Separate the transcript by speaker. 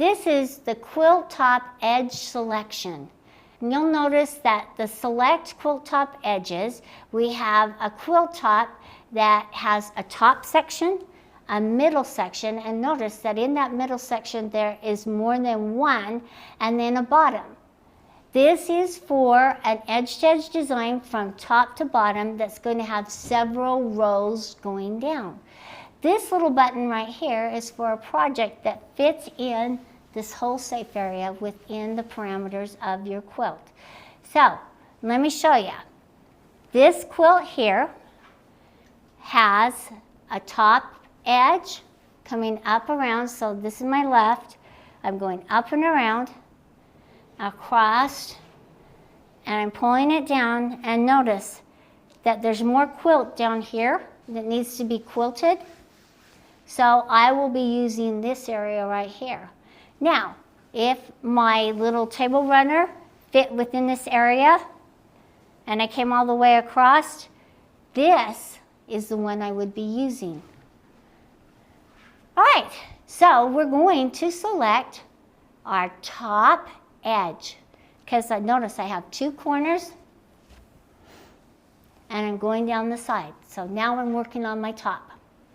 Speaker 1: This is the Quilt Top Edge Selection. And you'll notice that the select quilt top edges, we have a quilt top that has a top section, a middle section, and notice that in that middle section there is more than one, and then a bottom. This is for an edge-to-edge design from top to bottom that's going to have several rows going down. This little button right here is for a project that fits in this whole safe area within the parameters of your quilt. So let me show you. This quilt here has a top edge coming up around, so this is my left. I'm going up and around, across, and I'm pulling it down, and notice that there's more quilt down here that needs to be quilted. So I will be using this area right here. Now, if my little table runner fit within this area and I came all the way across, this is the one I would be using. All right, so we're going to select our top edge, because notice I have two corners and I'm going down the side. So now I'm working on my top.